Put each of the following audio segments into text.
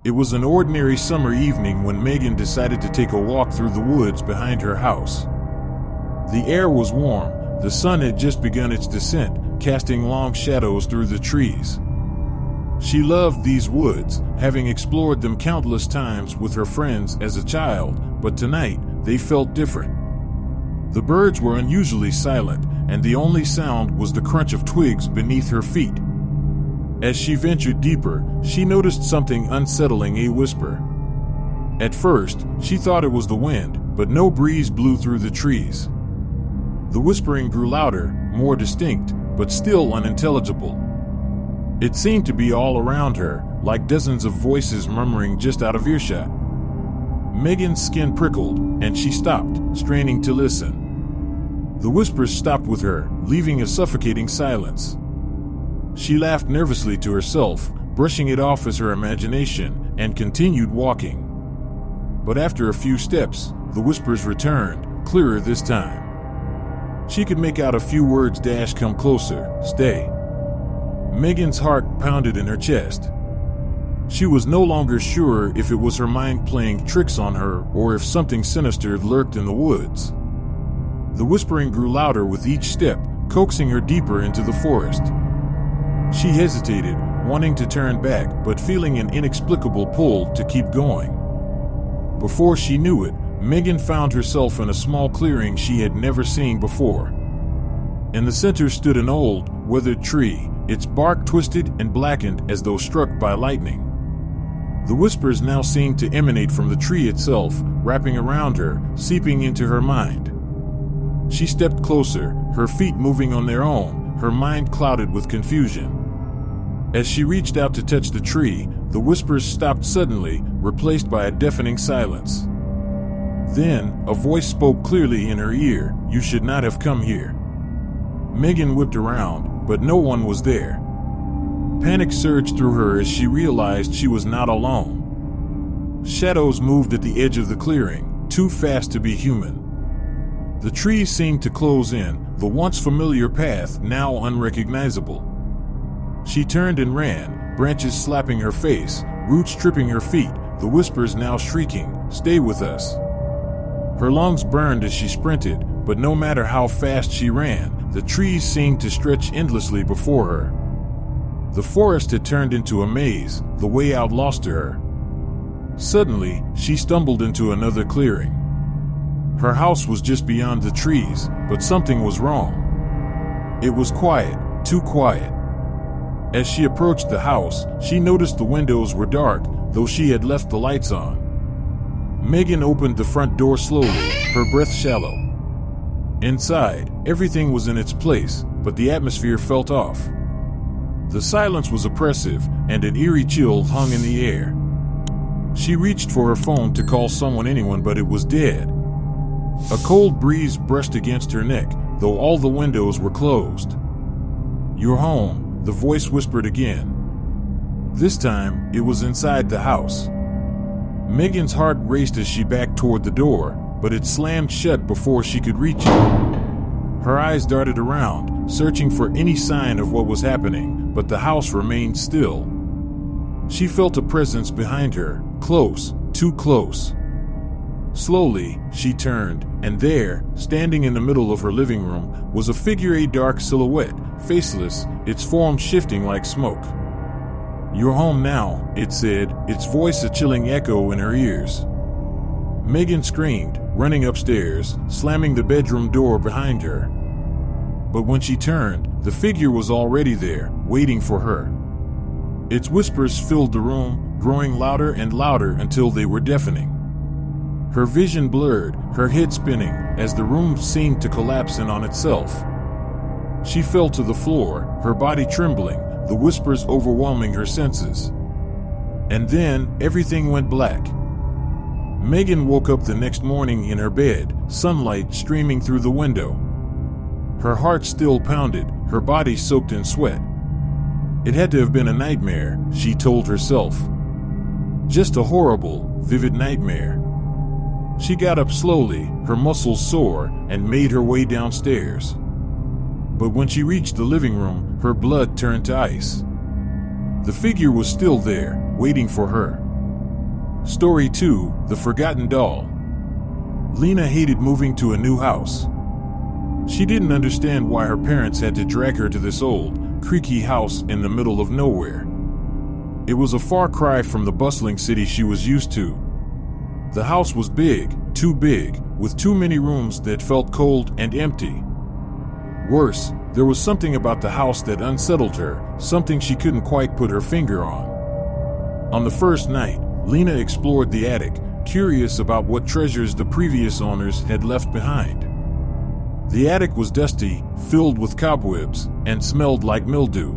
It was an ordinary summer evening when Megan decided to take a walk through the woods behind her house. The air was warm, the sun had just begun its descent, casting long shadows through the trees. She loved these woods, having explored them countless times with her friends as a child, but tonight they felt different. The birds were unusually silent, and the only sound was the crunch of twigs beneath her feet. As she ventured deeper, she noticed something unsettling: a whisper. At first, she thought it was the wind, but no breeze blew through the trees. The whispering grew louder, more distinct, but still unintelligible. It seemed to be all around her, like dozens of voices murmuring just out of earshot. Megan's skin prickled, and she stopped, straining to listen. The whispers stopped with her, leaving a suffocating silence. She laughed nervously to herself, brushing it off as her imagination, and continued walking. But after a few steps, the whispers returned, clearer this time. She could make out a few words: "Come closer, stay." Megan's heart pounded in her chest. She was no longer sure if it was her mind playing tricks on her or if something sinister lurked in the woods. The whispering grew louder with each step, coaxing her deeper into the forest. She hesitated, wanting to turn back, but feeling an inexplicable pull to keep going. Before she knew it, Megan found herself in a small clearing she had never seen before. In the center stood an old, withered tree, its bark twisted and blackened as though struck by lightning. The whispers now seemed to emanate from the tree itself, wrapping around her, seeping into her mind. She stepped closer, her feet moving on their own, her mind clouded with confusion. As she reached out to touch the tree, the whispers stopped suddenly, replaced by a deafening silence. Then, a voice spoke clearly in her ear: "You should not have come here." Megan whipped around, but no one was there. Panic surged through her as she realized she was not alone. Shadows moved at the edge of the clearing, too fast to be human. The trees seemed to close in, the once familiar path now unrecognizable. She turned and ran, branches slapping her face, roots tripping her feet, the whispers now shrieking, "Stay with us." Her lungs burned as she sprinted, but no matter how fast she ran, the trees seemed to stretch endlessly before her. The forest had turned into a maze, the way out lost to her. Suddenly, she stumbled into another clearing. Her house was just beyond the trees, but something was wrong. It was quiet, too quiet. As she approached the house, she noticed the windows were dark, though she had left the lights on. Megan opened the front door slowly, her breath shallow. Inside, everything was in its place, but the atmosphere felt off. The silence was oppressive, and an eerie chill hung in the air. She reached for her phone to call anyone, but it was dead. A cold breeze brushed against her neck, though all the windows were closed. "You're home," the voice whispered again. This time, it was inside the house. Megan's heart raced as she backed toward the door, but it slammed shut before she could reach it. Her eyes darted around, searching for any sign of what was happening, but the house remained still. She felt a presence behind her, close, too close. Slowly, she turned, and there, standing in the middle of her living room, was a figure, a dark silhouette, faceless, its form shifting like smoke. "You're home now," it said, its voice a chilling echo in her ears. Megan screamed, running upstairs, slamming the bedroom door behind her. But when she turned, the figure was already there, waiting for her. Its whispers filled the room, growing louder and louder until they were deafening. Her vision blurred, her head spinning, as the room seemed to collapse in on itself. She fell to the floor, her body trembling, the whispers overwhelming her senses. And then, everything went black. Megan woke up the next morning in her bed, sunlight streaming through the window. Her heart still pounded, her body soaked in sweat. It had to have been a nightmare, she told herself. Just a horrible, vivid nightmare. She got up slowly, her muscles sore, and made her way downstairs. But when she reached the living room, her blood turned to ice. The figure was still there, waiting for her. Story 2: The Forgotten Doll. Lena hated moving to a new house. She didn't understand why her parents had to drag her to this old, creaky house in the middle of nowhere. It was a far cry from the bustling city she was used to. The house was big, too big, with too many rooms that felt cold and empty. Worse, there was something about the house that unsettled her, something she couldn't quite put her finger on. On the first night, Lena explored the attic, curious about what treasures the previous owners had left behind. The attic was dusty, filled with cobwebs, and smelled like mildew.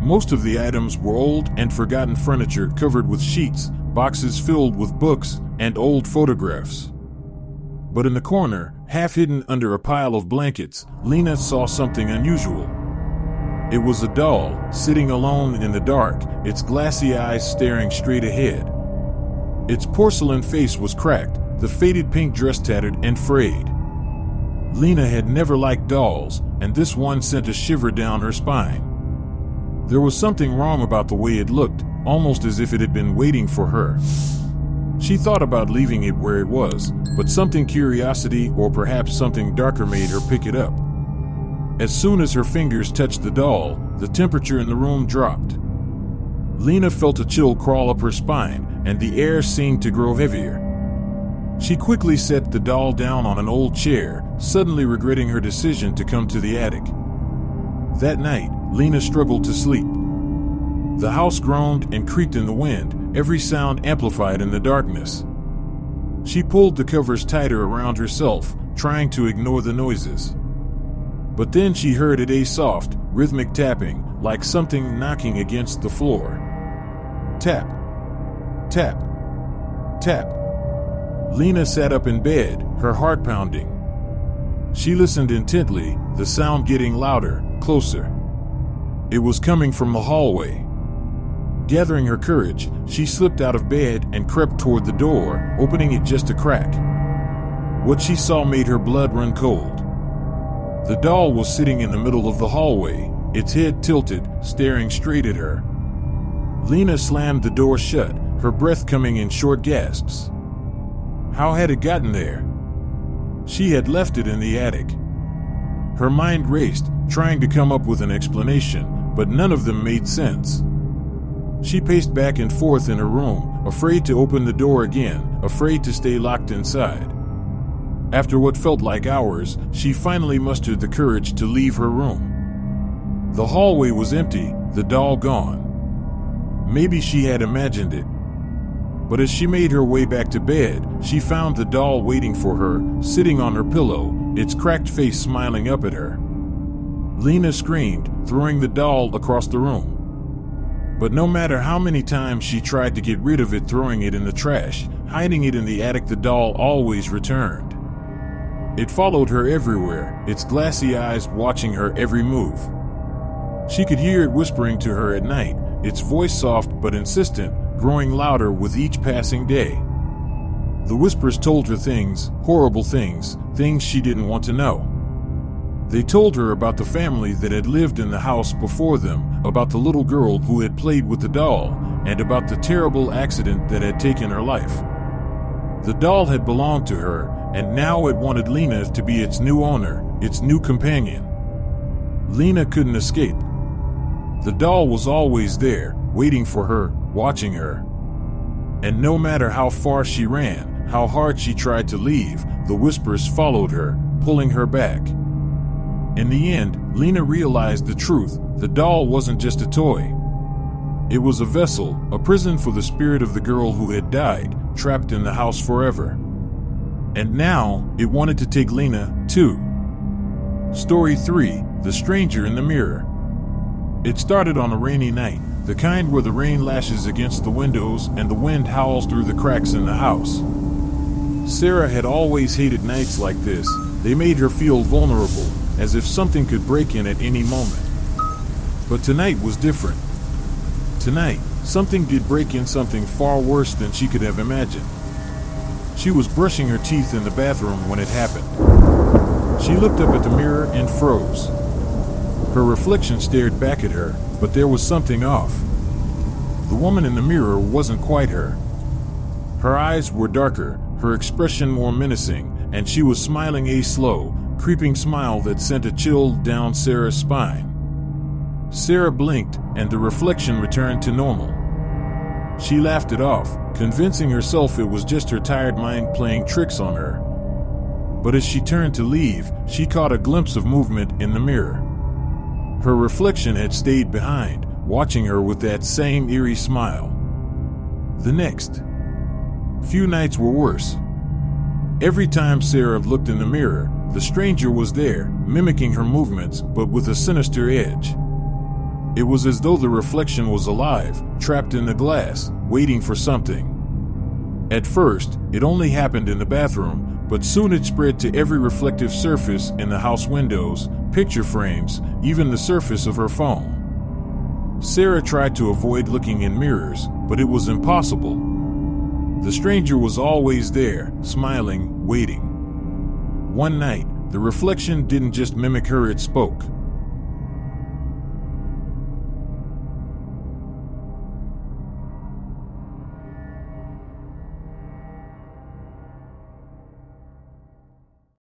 Most of the items were old and forgotten furniture covered with sheets, boxes filled with books, and old photographs. But in the corner, half hidden under a pile of blankets, Lena saw something unusual. It was a doll, sitting alone in the dark, its glassy eyes staring straight ahead. Its porcelain face was cracked, the faded pink dress tattered and frayed. Lena had never liked dolls, and this one sent a shiver down her spine. There was something wrong about the way it looked, almost as if it had been waiting for her. She thought about leaving it where it was, but something curiosity or perhaps something darker made her pick it up. As soon as her fingers touched the doll, the temperature in the room dropped. Lena felt a chill crawl up her spine, and the air seemed to grow heavier. She quickly set the doll down on an old chair, suddenly regretting her decision to come to the attic. That night, Lena struggled to sleep. The house groaned and creaked in the wind, every sound amplified in the darkness. She pulled the covers tighter around herself, trying to ignore the noises. But then she heard a soft, rhythmic tapping, like something knocking against the floor. Tap, tap, tap. Lena sat up in bed, her heart pounding. She listened intently, the sound getting louder, closer. It was coming from the hallway. Gathering her courage, she slipped out of bed and crept toward the door, opening it just a crack. What she saw made her blood run cold. The doll was sitting in the middle of the hallway, its head tilted, staring straight at her. Lena slammed the door shut, her breath coming in short gasps. How had it gotten there? She had left it in the attic. Her mind raced, trying to come up with an explanation, but none of them made sense. She paced back and forth in her room, afraid to open the door again, afraid to stay locked inside. After what felt like hours, she finally mustered the courage to leave her room. The hallway was empty, the doll gone. Maybe she had imagined it. But as she made her way back to bed, she found the doll waiting for her, sitting on her pillow, its cracked face smiling up at her. Lena screamed, throwing the doll across the room. But no matter how many times she tried to get rid of it, throwing it in the trash, hiding it in the attic, the doll always returned. It followed her everywhere, its glassy eyes watching her every move. She could hear it whispering to her at night, its voice soft but insistent, growing louder with each passing day. The whispers told her things, horrible things, things she didn't want to know. They told her about the family that had lived in the house before them, about the little girl who had played with the doll, and about the terrible accident that had taken her life. The doll had belonged to her, and now it wanted Lena to be its new owner, its new companion. Lena couldn't escape. The doll was always there, waiting for her, watching her. And no matter how far she ran, how hard she tried to leave, the whispers followed her, pulling her back. In the end, Lena realized the truth. The doll wasn't just a toy. It was a vessel, a prison for the spirit of the girl who had died, trapped in the house forever. And now, it wanted to take Lena, too. Story 3: The Stranger in the Mirror. It started on a rainy night, the kind where the rain lashes against the windows and the wind howls through the cracks in the house. Sarah had always hated nights like this. They made her feel vulnerable, as if something could break in at any moment. But tonight was different. Tonight, something did break in, something far worse than she could have imagined. She was brushing her teeth in the bathroom when it happened. She looked up at the mirror and froze. Her reflection stared back at her, but there was something off. The woman in the mirror wasn't quite her. Her eyes were darker, her expression more menacing, and she was smiling a slow, creeping smile that sent a chill down Sarah's spine. Sarah blinked, and the reflection returned to normal. She laughed it off, convincing herself it was just her tired mind playing tricks on her. But as she turned to leave, she caught a glimpse of movement in the mirror. Her reflection had stayed behind, watching her with that same eerie smile. The next few nights were worse. Every time Sarah looked in the mirror, the stranger was there, mimicking her movements, but with a sinister edge. It was as though the reflection was alive, trapped in the glass, waiting for something. At first, it only happened in the bathroom, but soon it spread to every reflective surface in the house windows, picture frames, even the surface of her phone. Sarah tried to avoid looking in mirrors, but it was impossible. The stranger was always there, smiling, waiting. One night, the reflection didn't just mimic her, it spoke.